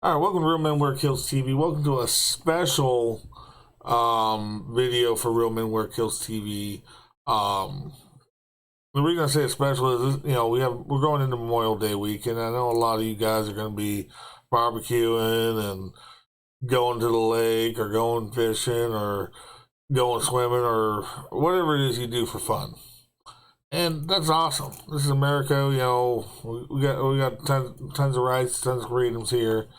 All right, welcome to Real Men Wear Kills TV. Welcome to a special video for Real Men Wear Kills TV. The reason I say it's special is, we're going into Memorial Day week, and I know a lot of you guys are going to be barbecuing and going to the lake or going fishing or going swimming or whatever it is you do for fun. And that's awesome. This is America. We got tons of rights, tons of freedoms here.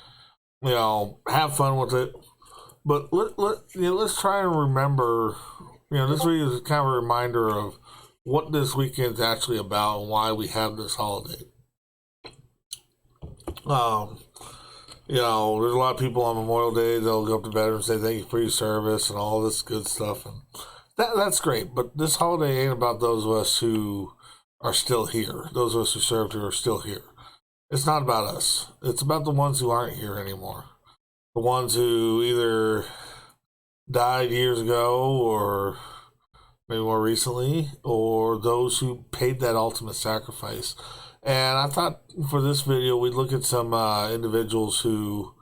Have fun with it. But let's try and remember, this video is kind of a reminder of what this weekend's actually about and why we have this holiday. There's a lot of people on Memorial Day, they'll go up to veterans and say thank you for your service and all this good stuff. And that's great. But this holiday ain't about those of us who are still here. Those of us who served here are still here. It's not about us. It's about the ones who aren't here anymore. The ones who either died years ago or maybe more recently, or those who paid that ultimate sacrifice. And I thought for this video, we'd look at some individuals who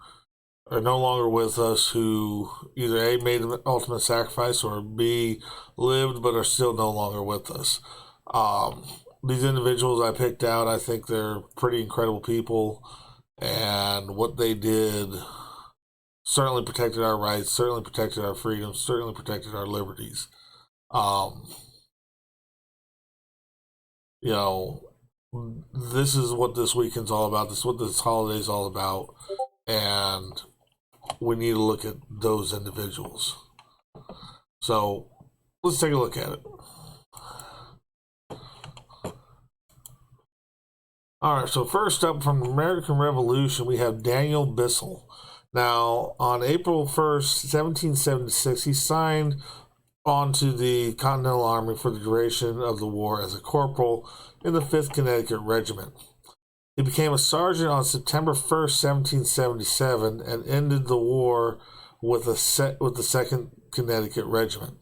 are no longer with us, who either A, made an ultimate sacrifice, or B, lived but are still no longer with us. These individuals I picked out, I think they're pretty incredible people, and what they did certainly protected our rights, certainly protected our freedoms, certainly protected our liberties. This is what this weekend's all about. This is what this holiday's all about, and we need to look at those individuals. So let's take a look at it. All right, so first up from the American Revolution, we have Daniel Bissell. Now, on April 1st, 1776, he signed onto the Continental Army for the duration of the war as a corporal in the 5th Connecticut Regiment. He became a sergeant on September 1st, 1777, and ended the war with the 2nd Connecticut Regiment.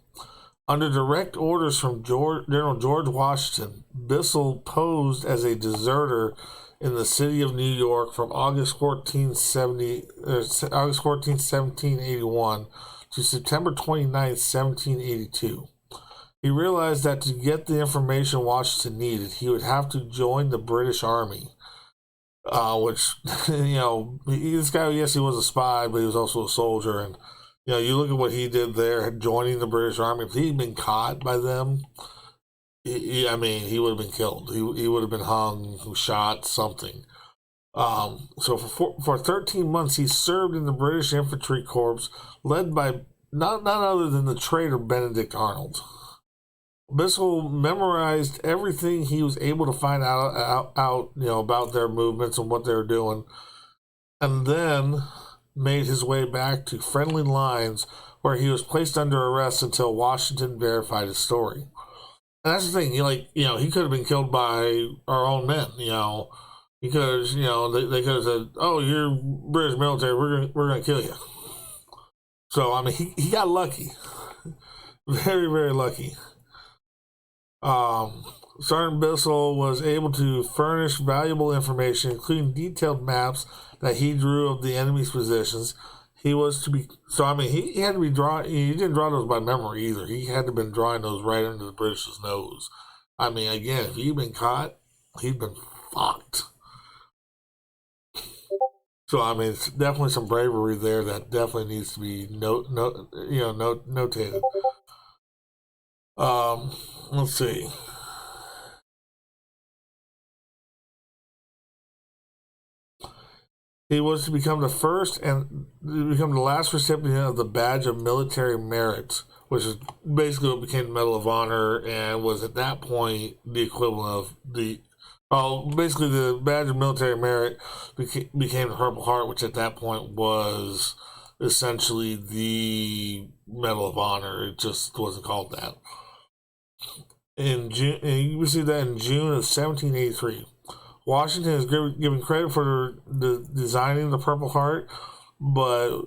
Under direct orders from General George Washington, Bissell posed as a deserter in the city of New York from August 14, 1781 to September 29, 1782. He realized that to get the information Washington needed, he would have to join the British Army, which, this guy, yes, he was a spy, but he was also a soldier, and you look at what he did there, joining the British Army. If he'd been caught by them, he would have been killed. He would have been hung, shot, something. So for 13 months, he served in the British Infantry Corps, led by none other than the traitor Benedict Arnold. Bissell memorized everything he was able to find out about their movements and what they were doing, and then made his way back to friendly lines where he was placed under arrest until Washington verified his story. And that's the thing, he could have been killed by our own men, he could have, they could have said, oh, you're British military, we're going to kill you. So, he got lucky. Very, very lucky. Sergeant Bissell was able to furnish valuable information, including detailed maps that he drew of the enemy's positions. He was to be, he had to be drawing, he didn't draw those by memory either. He had to have been drawing those right under the British's nose. Again, if he'd been caught, he'd been fucked. So, it's definitely some bravery there that definitely needs to be notated. Let's see. He was to become the first and become the last recipient of the Badge of Military Merit, which is basically what became the Medal of Honor, and was at that point the equivalent of basically the Badge of Military Merit became the Purple Heart, which at that point was essentially the Medal of Honor. It just wasn't called that. In June, you can see that in June of 1783. Washington is given credit for the designing the Purple Heart, but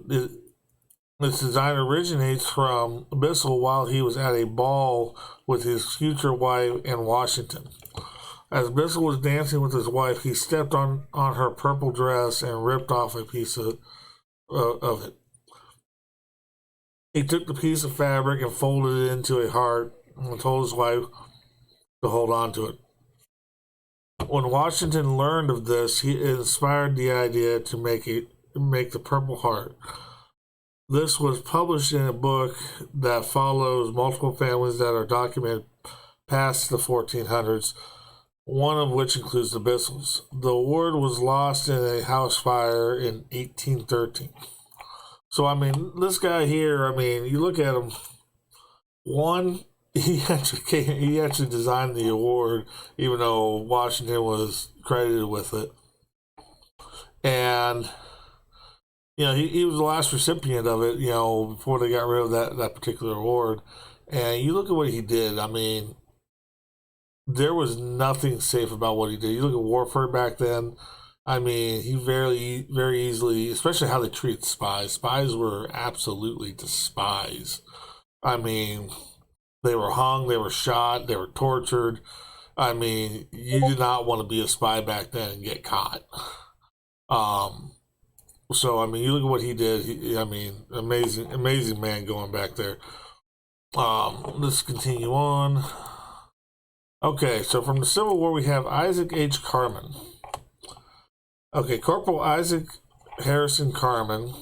its design originates from Bissell while he was at a ball with his future wife in Washington. As Bissell was dancing with his wife, he stepped on her purple dress and ripped off a piece of it. He took the piece of fabric and folded it into a heart and told his wife to hold on to it. When Washington learned of this, he inspired the idea to make the Purple Heart. This was published in a book that follows multiple families that are documented past the 1400s, one of which includes the Bissells. The award was lost in a house fire in 1813. So, I mean, this guy here, I mean, you look at him, he actually designed the award, even though Washington was credited with it. And, you know, he was the last recipient of it, you know, before they got rid of that particular award. And you look at what he did, I mean, there was nothing safe about what he did. You look at warfare back then, I mean, he very easily, especially how they treated spies. Spies were absolutely despised. I mean, they were hung, they were shot, they were tortured. I mean, you did not want to be a spy back then and get caught. So, I mean, you look at what he did. I mean, amazing man going back there. Let's continue on. Okay, so from the Civil War, we have Isaac H. Carman. Okay, Corporal Isaac Harrison Carman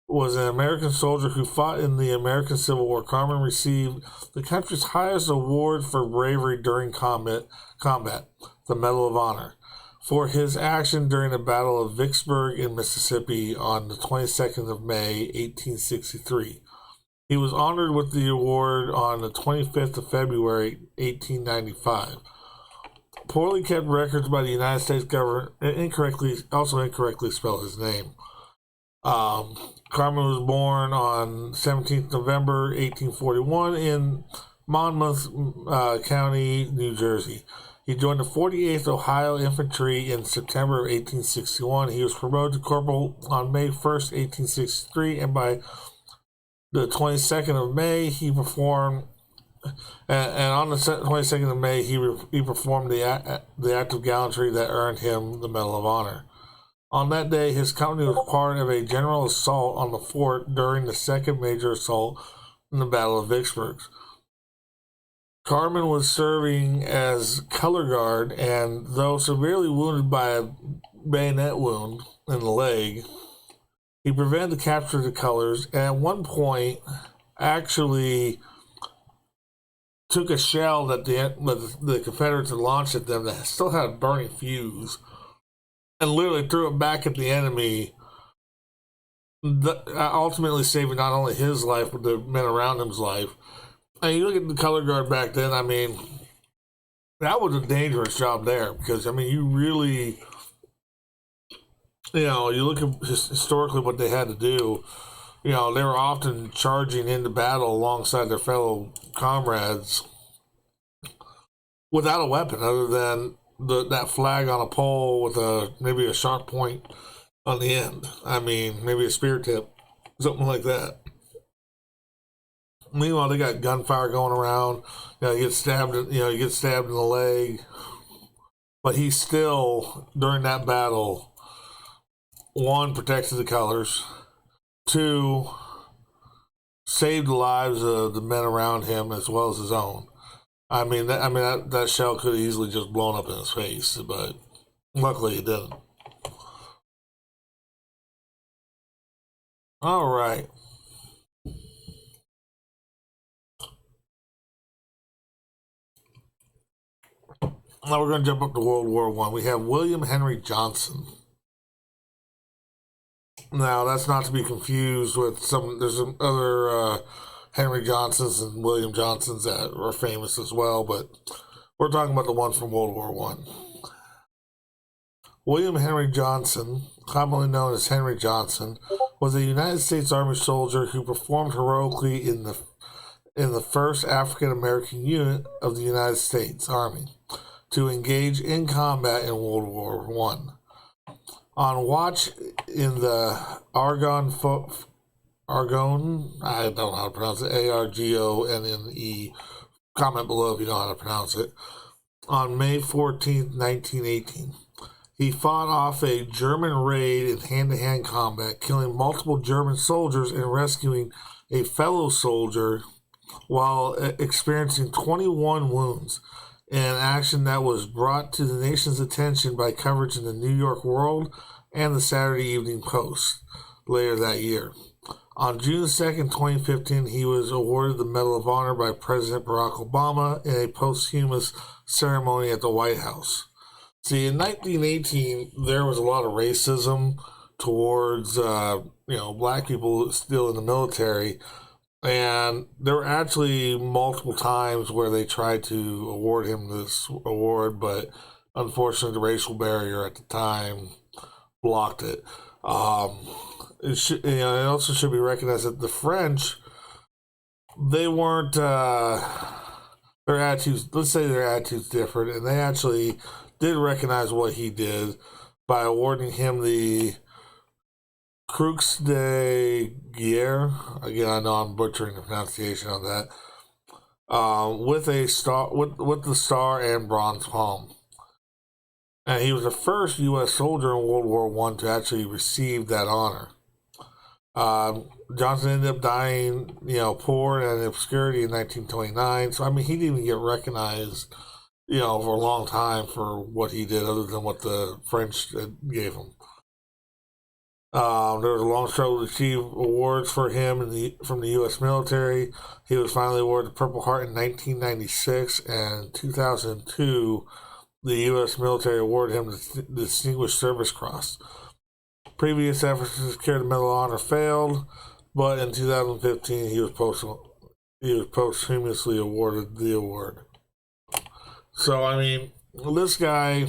was an American soldier who fought in the American Civil War. Carman received the country's highest award for bravery during combat, the Medal of Honor, for his action during the Battle of Vicksburg in Mississippi on the 22nd of May, 1863. He was honored with the award on the 25th of February, 1895. Poorly kept records by the United States government incorrectly spell his name. Carman was born on 17th November 1841 in Monmouth County, New Jersey. He joined the 48th Ohio Infantry in September of 1861. He was promoted to corporal on May 1st, 1863, and by the 22nd of May, he performed. And on the 22nd of May, he performed the act of gallantry that earned him the Medal of Honor. On that day, his company was part of a general assault on the fort during the second major assault in the Battle of Vicksburg. Carman was serving as color guard, and though severely wounded by a bayonet wound in the leg, he prevented the capture of the colors, and at one point actually took a shell that the Confederates had launched at them that still had a burning fuse, and literally threw it back at the enemy, ultimately saving not only his life, but the men around him's life. And you look at the color guard back then, I mean, that was a dangerous job there, because, I mean, you really, you know, you look at historically what they had to do, you know, they were often charging into battle alongside their fellow comrades without a weapon other than that flag on a pole with maybe a sharp point on the end. I mean, maybe a spear tip, something like that. Meanwhile, they got gunfire going around. You know, you get stabbed in the leg. But he still, during that battle, one, protected the colors. Two, saved the lives of the men around him as well as his own. I mean, that shell could have easily just blown up in his face, but luckily it didn't. All right. Now we're going to jump up to World War I. We have William Henry Johnson. Now, that's not to be confused with there's some other Henry Johnsons and William Johnsons that are famous as well, but we're talking about the one from World War I. William Henry Johnson, commonly known as Henry Johnson, was a United States Army soldier who performed heroically in the 1st African American unit of the United States Army to engage in combat in World War I. On watch in the Argonne, I don't know how to pronounce it, Argonne. Comment below if you know how to pronounce it. on May 14th, 1918. He fought off a German raid in hand-to-hand combat, killing multiple German soldiers and rescuing a fellow soldier while experiencing 21 wounds, an action that was brought to the nation's attention by coverage in the New York World and the Saturday Evening Post later that year. On June 2nd, 2015, he was awarded the Medal of Honor by President Barack Obama in a posthumous ceremony at the White House. See, in 1918, there was a lot of racism towards, black people still in the military. And there were actually multiple times where they tried to award him this award, but unfortunately the racial barrier at the time blocked it. It also should be recognized that the French, they weren't, their attitudes, let's say their attitudes differed, and they actually did recognize what he did by awarding him the Croix de Guerre. Again, I know I'm butchering the pronunciation on that. With a star, with the star and bronze palm. And he was the first U.S. soldier in World War I to actually receive that honor. Johnson ended up dying, poor and in obscurity in 1929. So, he didn't even get recognized, for a long time for what he did, other than what the French gave him. There was a long struggle to achieve awards for him from the U.S. military. He was finally awarded the Purple Heart in 1996, and in 2002, the U.S. military awarded him the Distinguished Service Cross. Previous efforts to secure the Medal of Honor failed, but in 2015, he was posthumously awarded the award. So, this guy,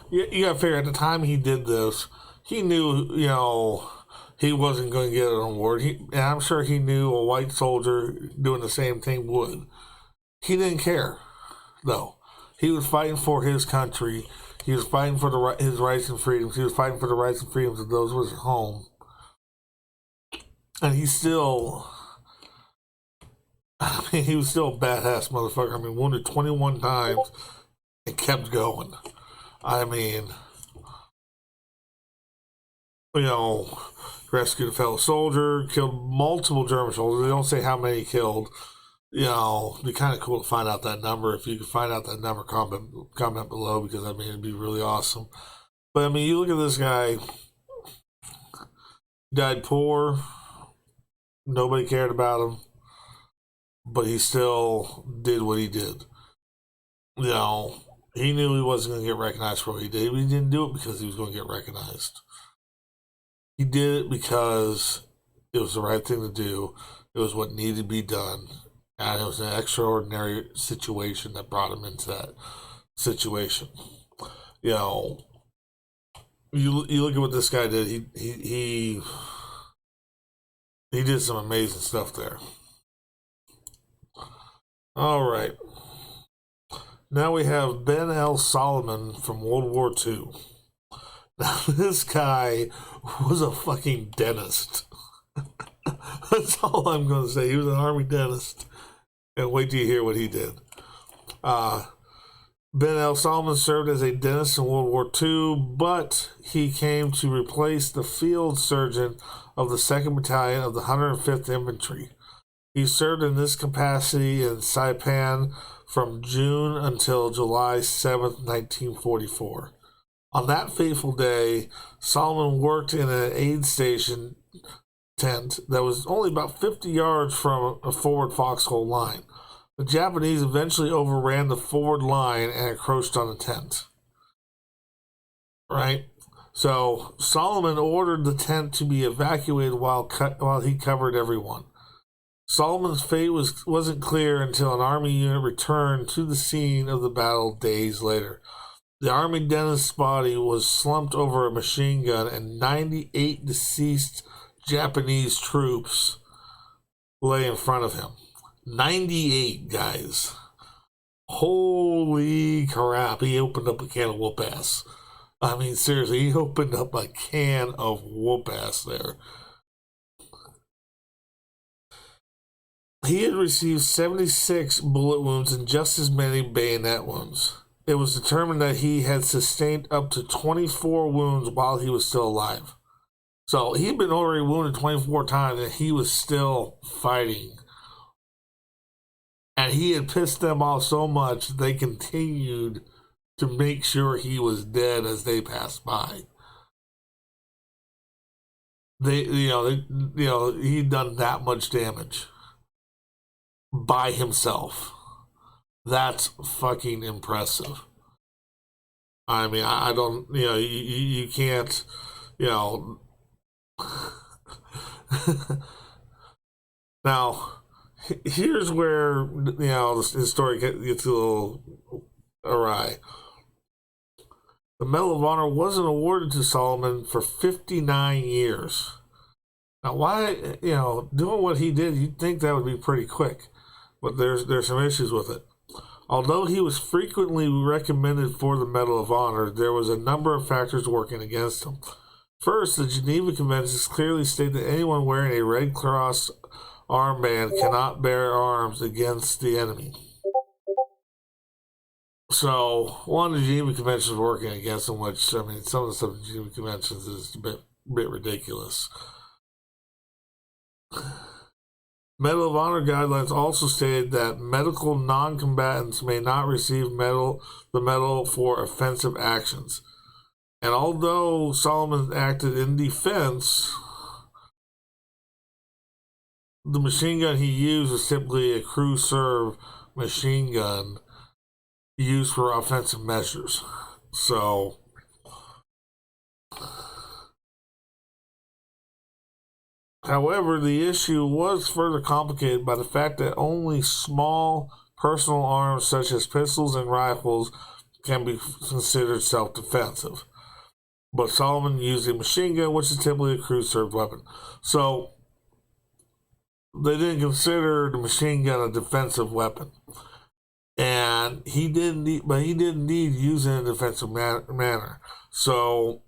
you got to figure, at the time he did this, he knew, he wasn't going to get an award. And I'm sure he knew a white soldier doing the same thing would. He didn't care, though. He was fighting for his country. He was fighting for his rights and freedoms. He was fighting for the rights and freedoms of those who was at home. And he was still a badass motherfucker. Wounded 21 times and kept going. Rescued a fellow soldier, killed multiple German soldiers. They don't say how many he killed. It'd be kind of cool to find out that number. If you could find out that number, comment below, because, it'd be really awesome. But, you look at this guy, died poor, nobody cared about him, but he still did what he did. He knew he wasn't going to get recognized for what he did, but he didn't do it because he was going to get recognized. He did it because it was the right thing to do. It was what needed to be done. And it was an extraordinary situation that brought him into that situation. You look at what this guy did. He did some amazing stuff there. All right. Now we have Ben L. Solomon from World War II. Now, this guy was a fucking dentist. That's all I'm going to say. He was an army dentist. And wait till you hear what he did. Ben L. Solomon served as a dentist in World War II, but he came to replace the field surgeon of the 2nd Battalion of the 105th Infantry. He served in this capacity in Saipan from June until July 7th, 1944. On that fateful day, Solomon worked in an aid station tent that was only about 50 yards from a forward foxhole line. The Japanese eventually overran the forward line and encroached on the tent. Right? So Solomon ordered the tent to be evacuated while he covered everyone. Solomon's fate wasn't clear until an army unit returned to the scene of the battle days later. The army dentist's body was slumped over a machine gun, and 98 deceased Japanese troops lay in front of him. 98, guys. Holy crap. He opened up a can of whoop ass. Seriously, he opened up a can of whoop ass there. He had received 76 bullet wounds and just as many bayonet wounds. It was determined that he had sustained up to 24 wounds while he was still alive. So he'd been already wounded 24 times and he was still fighting. And he had pissed them off so much they continued to make sure he was dead as they passed by. He'd done that much damage by himself. That's fucking impressive. I mean, I don't, you can't, Now, here's where, the story gets a little awry. The Medal of Honor wasn't awarded to Solomon for 59 years. Now, why, doing what he did, you'd think that would be pretty quick. But there's some issues with it. Although he was frequently recommended for the Medal of Honor, there was a number of factors working against him. First, the Geneva Conventions clearly state that anyone wearing a Red Cross armband cannot bear arms against the enemy. So, one of the Geneva Conventions working against him, which, I mean, some of the stuff in the Geneva Conventions is a bit ridiculous. Medal of Honor guidelines also stated that medical non-combatants may not receive the medal for offensive actions. And although Solomon acted in defense, the machine gun he used was typically a crew serve machine gun used for offensive measures. So, however, the issue was further complicated by the fact that only small personal arms such as pistols and rifles can be considered self-defensive. But Solomon used a machine gun, which is typically a crew-served weapon. So, they didn't consider the machine gun a defensive weapon. And he didn't need using it in a defensive manner. So,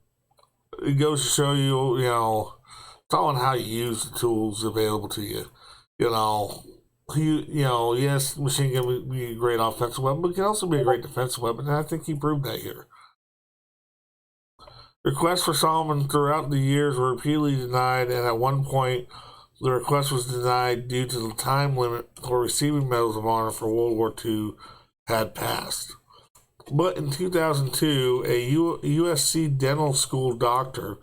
it goes to show you, it's all on how you use the tools available to you. Yes, machine gun would be a great offensive weapon, but it can also be a great defensive weapon, and I think he proved that here. Requests for Solomon throughout the years were repeatedly denied, and at one point, the request was denied due to the time limit for receiving Medals of Honor for World War II had passed. But in 2002, a USC dental school doctor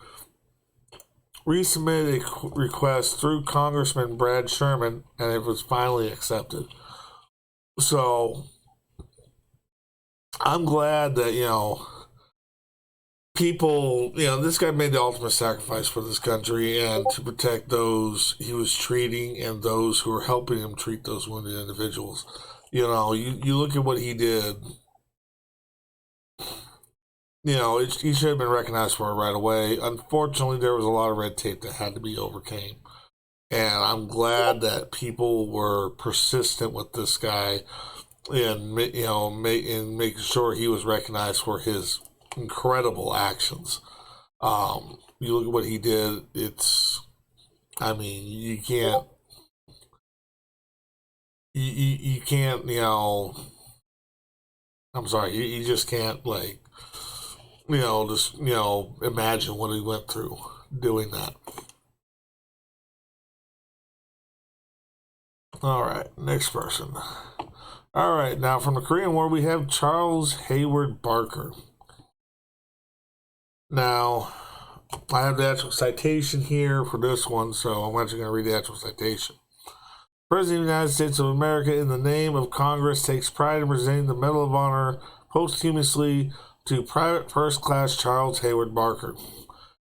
resubmitted a request through Congressman Brad Sherman, and it was finally accepted. So, I'm glad that, people, this guy made the ultimate sacrifice for this country and to protect those he was treating and those who were helping him treat those wounded individuals. You look at what he did. He should have been recognized for it right away. Unfortunately, there was a lot of red tape that had to be overcame. And I'm glad that people were persistent with this guy and, making sure he was recognized for his incredible actions. You look at what he did, you can't, I'm sorry, you just can't, imagine what he went through doing that. All right, next person. All right, now from the Korean War, we have Charles Hayward Barker. Now, I have the actual citation here for this one, so I'm actually going to read the actual citation. President of the United States of America, in the name of Congress, takes pride in presenting the Medal of Honor posthumously to Private First Class Charles Hayward Barker,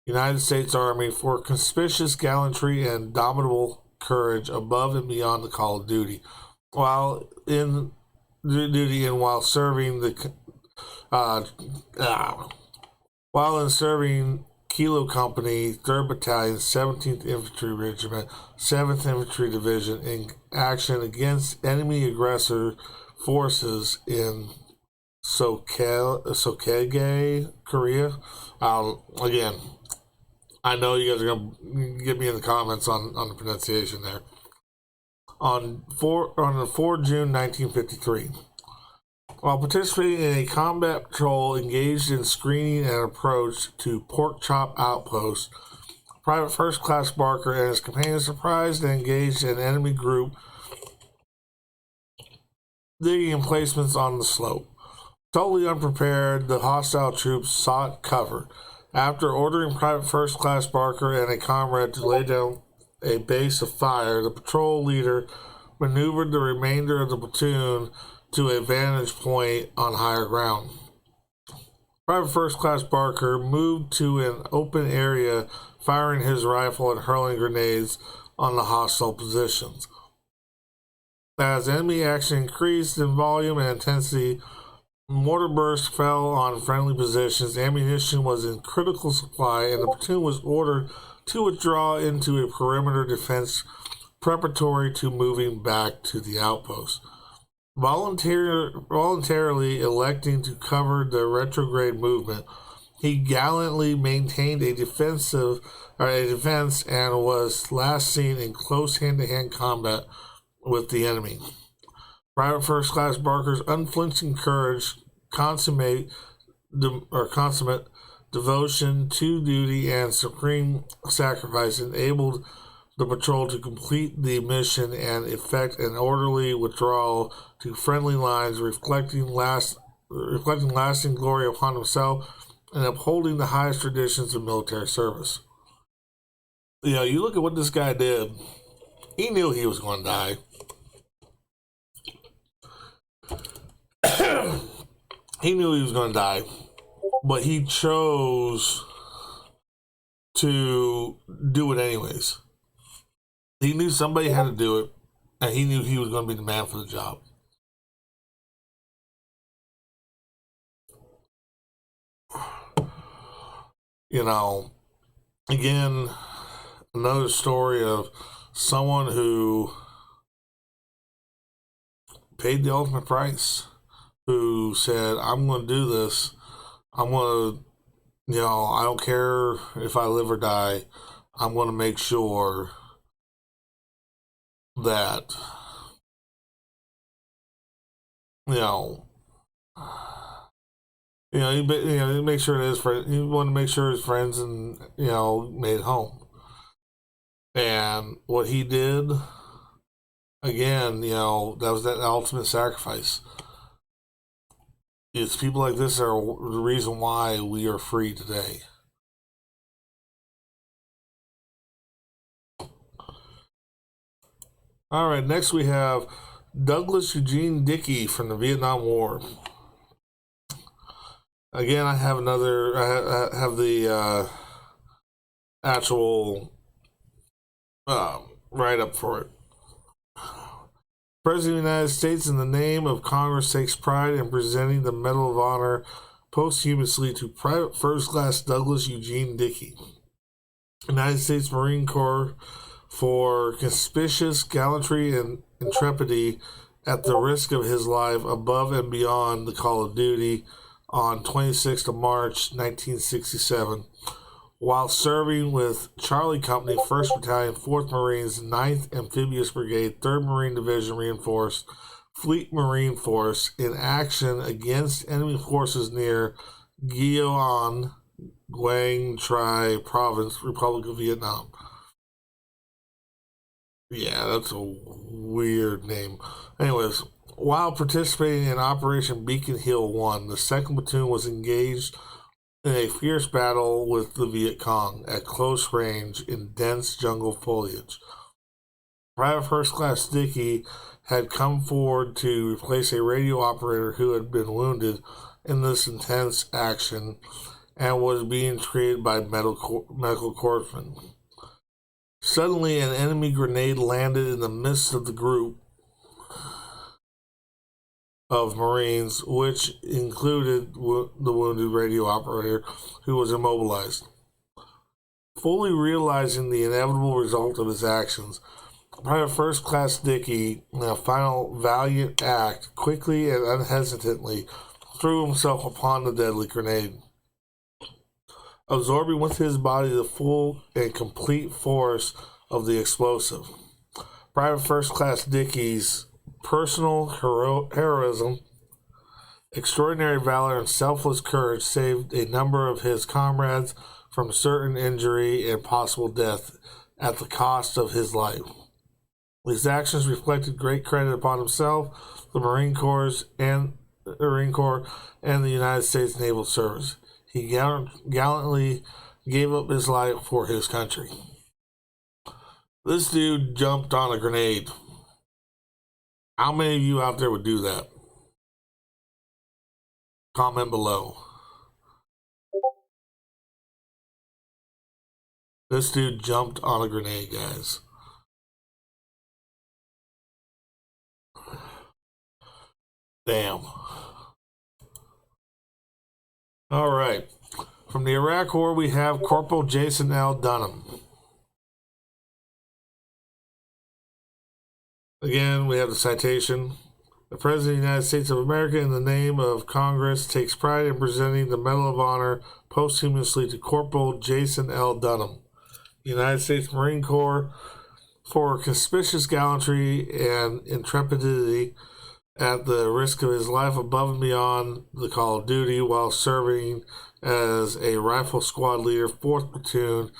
United States Army, for conspicuous gallantry and indomitable courage above and beyond the call of duty, while serving Kilo Company, 3rd Battalion, 17th Infantry Regiment, 7th Infantry Division in action against enemy aggressor forces in Sokage, Korea. Again, I know you guys are going to get me in the comments on the pronunciation there. on 4 June 1953. While participating in a combat patrol engaged in screening and approach to Pork Chop Outpost, Private First Class Barker and his companions surprised and engaged an enemy group digging emplacements on the slope. Totally unprepared, the hostile troops sought cover. After ordering Private First Class Barker and a comrade to lay down a base of fire, the patrol leader maneuvered the remainder of the platoon to a vantage point on higher ground. Private First Class Barker moved to an open area, firing his rifle and hurling grenades on the hostile positions. As enemy action increased in volume and intensity, mortar bursts fell on friendly positions, ammunition was in critical supply, and the platoon was ordered to withdraw into a perimeter defense preparatory to moving back to the outpost. Voluntarily electing to cover the retrograde movement, he gallantly maintained a defense and was last seen in close hand-to-hand combat with the enemy. Private First Class Barker's unflinching courage, consummate devotion to duty, and supreme sacrifice enabled the patrol to complete the mission and effect an orderly withdrawal to friendly lines, reflecting lasting glory upon himself and upholding the highest traditions of military service. You know, you look at what this guy did. He knew he was going to die. He knew he was going to die, but he chose to do it anyways. He knew somebody had to do it, and he knew he was going to be the man for the job. You know, again, another story of someone who paid the ultimate price, who said, I'm going to do this. I'm going to, you know, I don't care if I live or die. I'm going to make sure that, he make sure that his friend, he wanted to make sure his friends and, made it home. And what he did, again, that was that ultimate sacrifice. It's people like this are the reason why we are free today. All right, next we have Douglas Eugene Dickey from the Vietnam War. Again, I have the actual write-up for it. President of the United States, in the name of Congress, takes pride in presenting the Medal of Honor posthumously to Private First Class Douglas Eugene Dickey, United States Marine Corps, for conspicuous gallantry and intrepidity at the risk of his life above and beyond the call of duty on 26th of March, 1967, while serving with Charlie Company, 1st Battalion, 4th Marines, 9th Amphibious Brigade, 3rd Marine Division Reinforced, Fleet Marine Force, in action against enemy forces near Guion, Quang Tri Province, Republic of Vietnam. Yeah, that's a weird name. Anyways, while participating in Operation Beacon Hill 1, the 2nd Platoon was engaged in a fierce battle with the Viet Cong at close range in dense jungle foliage. Private First Class Dickey had come forward to replace a radio operator who had been wounded in this intense action and was being treated by medical corpsmen. Suddenly, an enemy grenade landed in the midst of the group of Marines, which included the wounded radio operator, who was immobilized. Fully realizing the inevitable result of his actions, Private First Class Dickey, in a final valiant act, quickly and unhesitantly threw himself upon the deadly grenade, absorbing with his body the full and complete force of the explosive. Private First Class Dickey's personal heroism, extraordinary valor, and selfless courage saved a number of his comrades from certain injury and possible death at the cost of his life. These actions reflected great credit upon himself, the Marine Corps, and the United States Naval Service. He gallantly gave up his life for his country. This dude jumped on a grenade. How many of you out there would do that? Comment below. This dude jumped on a grenade, guys. Damn. All right. From the Iraq War, we have Corporal Jason L. Dunham. Again, we have the citation. The President of the United States of America, in the name of Congress, takes pride in presenting the Medal of Honor posthumously to Corporal Jason L. Dunham, United States Marine Corps, for conspicuous gallantry and intrepidity at the risk of his life above and beyond the call of duty while serving as a rifle squad leader, 4th Platoon,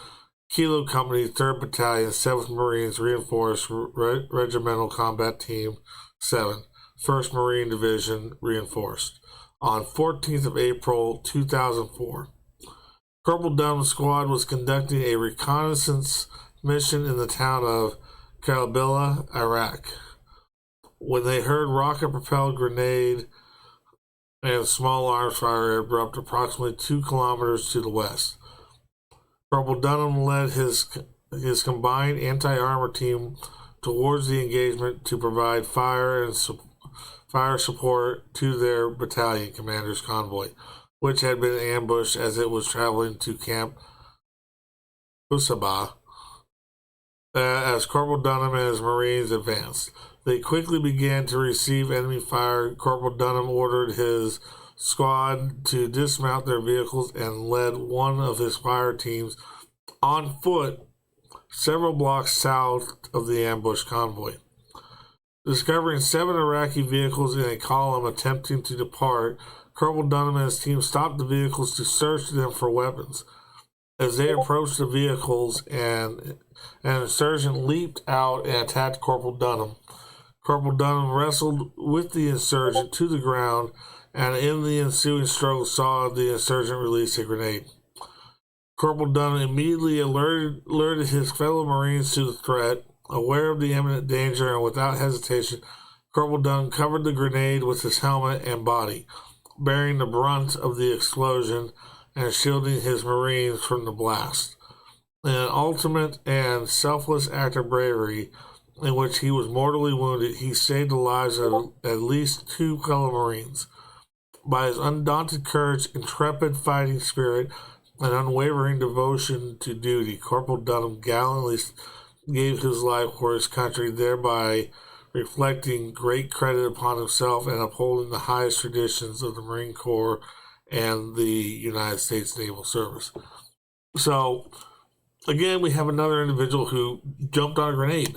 Kilo Company, 3rd Battalion, 7th Marines Reinforced Regimental Combat Team 7, 1st Marine Division Reinforced, on 14th of April, 2004. Corporal Dunham's squad was conducting a reconnaissance mission in the town of Karbala, Iraq, when they heard rocket-propelled grenade and small arms fire erupt approximately 2 kilometers to the west. Corporal Dunham led his combined anti-armor team towards the engagement to provide fire support to their battalion commander's convoy, which had been ambushed as it was traveling to Camp Usaba. As Corporal Dunham and his Marines advanced, they quickly began to receive enemy fire. Corporal Dunham ordered his squad to dismount their vehicles and led one of his fire teams on foot several blocks south of the ambush convoy. Discovering 7 Iraqi vehicles in a column attempting to depart, Corporal Dunham and his team stopped the vehicles to search them for weapons. As they approached the vehicles, an insurgent leaped out and attacked Corporal Dunham. Corporal Dunham wrestled with the insurgent to the ground, and in the ensuing struggle saw the insurgent release a grenade. Corporal Dunham immediately alerted his fellow Marines to the threat. Aware of the imminent danger and without hesitation, Corporal Dunham covered the grenade with his helmet and body, bearing the brunt of the explosion and shielding his Marines from the blast. In an ultimate and selfless act of bravery, in which he was mortally wounded, he saved the lives of at least 2 fellow Marines. By his undaunted courage, intrepid fighting spirit, and unwavering devotion to duty, Corporal Dunham gallantly gave his life for his country, thereby reflecting great credit upon himself and upholding the highest traditions of the Marine Corps and the United States Naval Service. So, again, we have another individual who jumped on a grenade.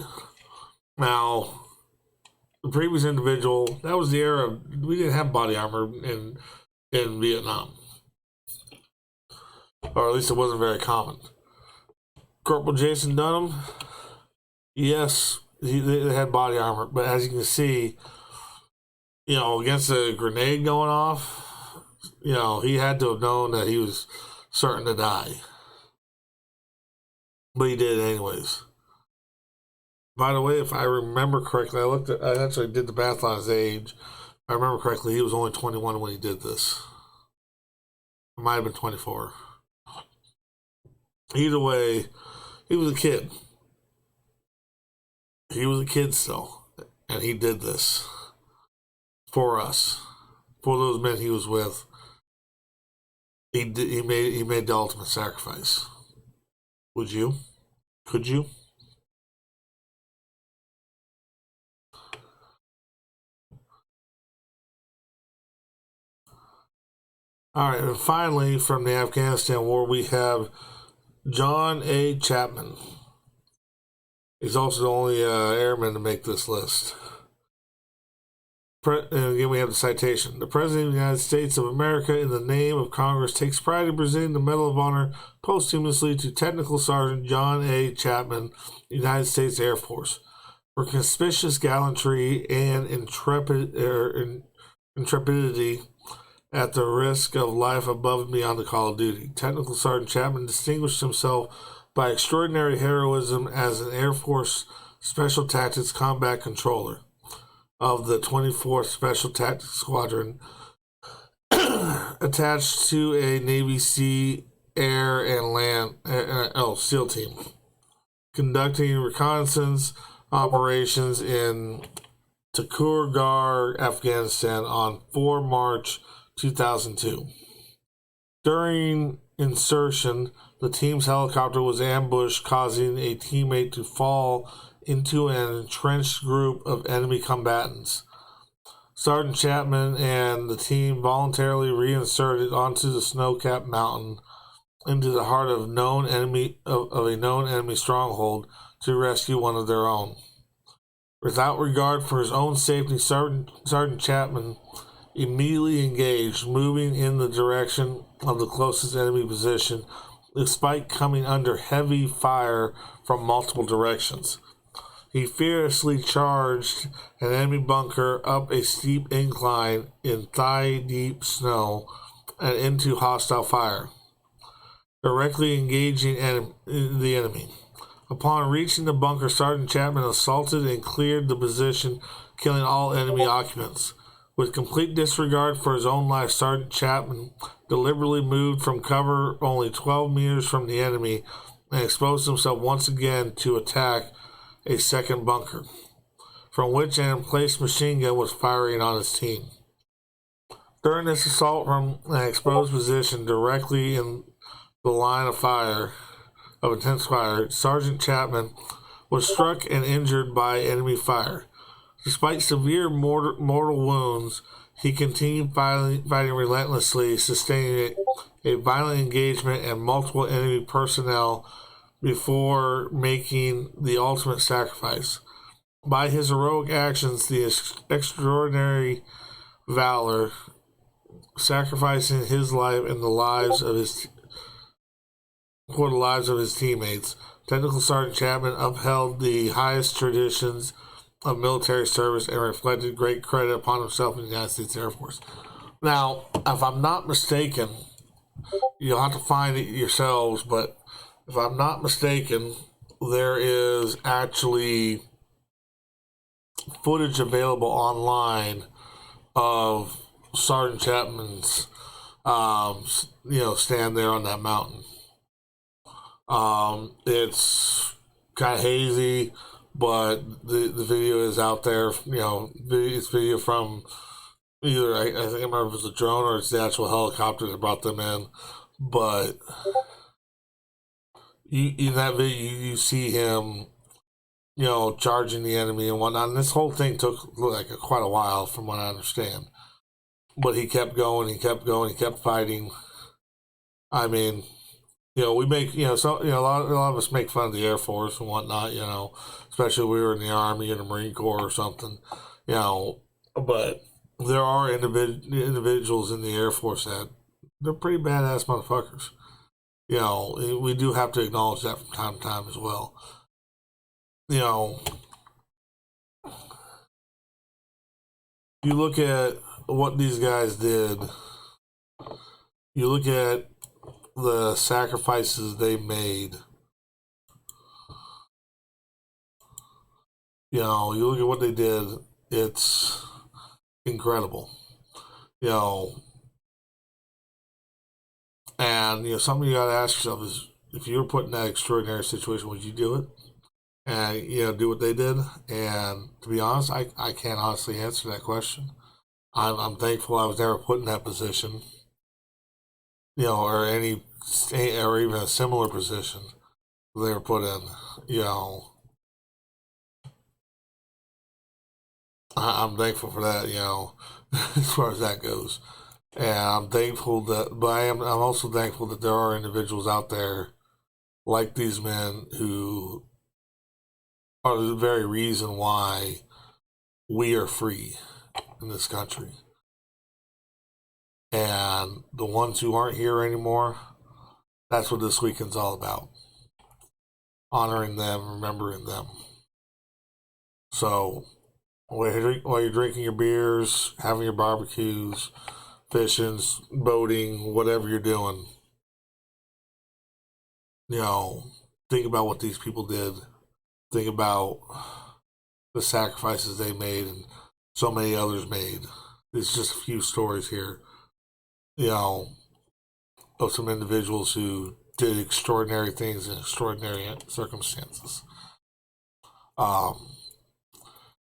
Now, the previous individual, that was the era of, we didn't have body armor in Vietnam. Or at least it wasn't very common. Corporal Jason Dunham, yes, they had body armor, but as you can see, against a grenade going off, he had to have known that he was certain to die. But he did anyways. By the way, if I remember correctly, I actually did the math on his age. If I remember correctly, he was only 21 when he did this. It might have been 24. Either way, he was a kid. He was a kid still. And he did this for us. For those men he was with. He made the ultimate sacrifice. Would you? Could you? All right, and finally, from the Afghanistan War, we have John A. Chapman. He's also the only airman to make this list. And again, we have the citation. The President of the United States of America, in the name of Congress, takes pride in presenting the Medal of Honor posthumously to Technical Sergeant John A. Chapman, United States Air Force, for conspicuous gallantry and intrepidity at the risk of life above and beyond the call of duty. Technical Sergeant Chapman distinguished himself by extraordinary heroism as an Air Force Special Tactics Combat Controller of the 24th Special Tactics Squadron, attached to a Navy Sea, Air, and Land SEAL team, conducting reconnaissance operations in Takur, Afghanistan on 4 March 2002. During insertion, the team's helicopter was ambushed, causing a teammate to fall into an entrenched group of enemy combatants. Sergeant Chapman and the team voluntarily reinserted onto the snow-capped mountain into the heart of a known enemy stronghold to rescue one of their own. Without regard for his own safety, Sergeant Chapman immediately engaged, moving in the direction of the closest enemy position, despite coming under heavy fire from multiple directions. He fearlessly charged an enemy bunker up a steep incline in thigh-deep snow and into hostile fire, directly engaging the enemy. Upon reaching the bunker, Sergeant Chapman assaulted and cleared the position, killing all enemy occupants. With complete disregard for his own life, Sergeant Chapman deliberately moved from cover only 12 meters from the enemy and exposed himself once again to attack a second bunker, from which an emplaced machine gun was firing on his team. During this assault from an exposed position directly in the line of fire, of intense fire, Sergeant Chapman was struck and injured by enemy fire. Despite severe mortal wounds, he continued fighting relentlessly, sustaining a violent engagement and multiple enemy personnel before making the ultimate sacrifice. By his heroic actions, the extraordinary valor, sacrificing his life and the lives of his teammates, Technical Sergeant Chapman upheld the highest traditions of military service and reflected great credit upon himself in the United States Air Force. Now, if I'm not mistaken, you'll have to find it yourselves, but if I'm not mistaken, there is actually footage available online of Sergeant Chapman's, stand there on that mountain. It's kind of hazy, but the video is out there. It's video from either, I think I remember if it was a drone or it's the actual helicopter that brought them in. But in that video, you see him, charging the enemy and whatnot. And this whole thing took quite a while, from what I understand. But he kept going, he kept fighting. I mean, we make, a lot of us make fun of the Air Force and whatnot, especially if we were in the Army or the Marine Corps or something, but there are individuals in the Air Force that they're pretty badass motherfuckers. We do have to acknowledge that from time to time as well. You look at what these guys did, you look at the sacrifices they made. You look at what they did, it's incredible. And something you gotta ask yourself is, if you were put in that extraordinary situation, would you do it? And do what they did? And to be honest, I can't honestly answer that question. I'm thankful I was never put in that position, or even a similar position they were put in. I'm thankful for that, as far as that goes. And I'm thankful but I'm also thankful that there are individuals out there like these men who are the very reason why we are free in this country. And the ones who aren't here anymore, that's what this weekend's all about. Honoring them, remembering them. So, while you're drinking your beers, having your barbecues, fishing, boating, whatever you're doing, think about what these people did. Think about the sacrifices they made and so many others made. It's just a few stories here, of some individuals who did extraordinary things in extraordinary circumstances.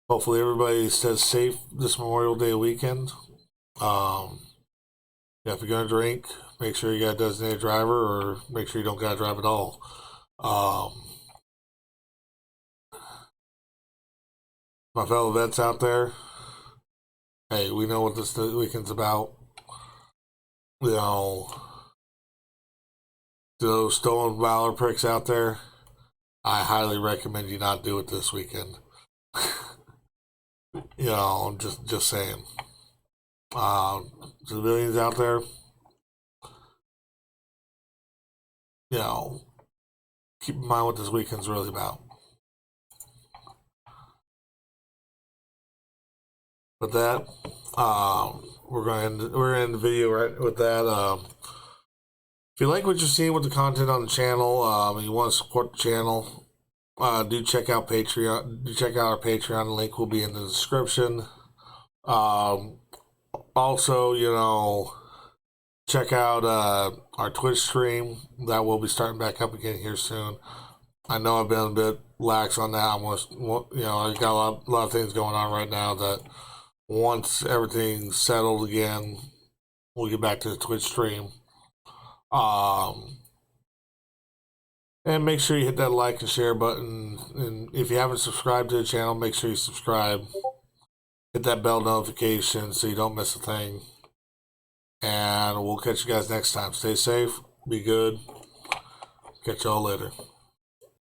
Hopefully everybody stays safe this Memorial Day weekend. If you're going to drink, make sure you got a designated driver, or make sure you don't got to drive at all. My fellow vets out there, hey, we know what this weekend's about. Those stolen valor pricks out there, I highly recommend you not do it this weekend. I'm just saying. Civilians out there, keep in mind what this weekend's really about. With that, we're gonna end the video right with that. If you like what you're seeing with the content on the channel, and you want to support the channel, do check out Patreon. Do check out our Patreon. The link will be in the description. Also, check out our Twitch stream. That will be starting back up again here soon. I know I've been a bit lax on that. I got a lot of things going on right now that once everything's settled again, we'll get back to the Twitch stream. And make sure you hit that like and share button. And if you haven't subscribed to the channel, make sure you subscribe. Hit that bell notification so you don't miss a thing. And we'll catch you guys next time. Stay safe. Be good. Catch y'all later.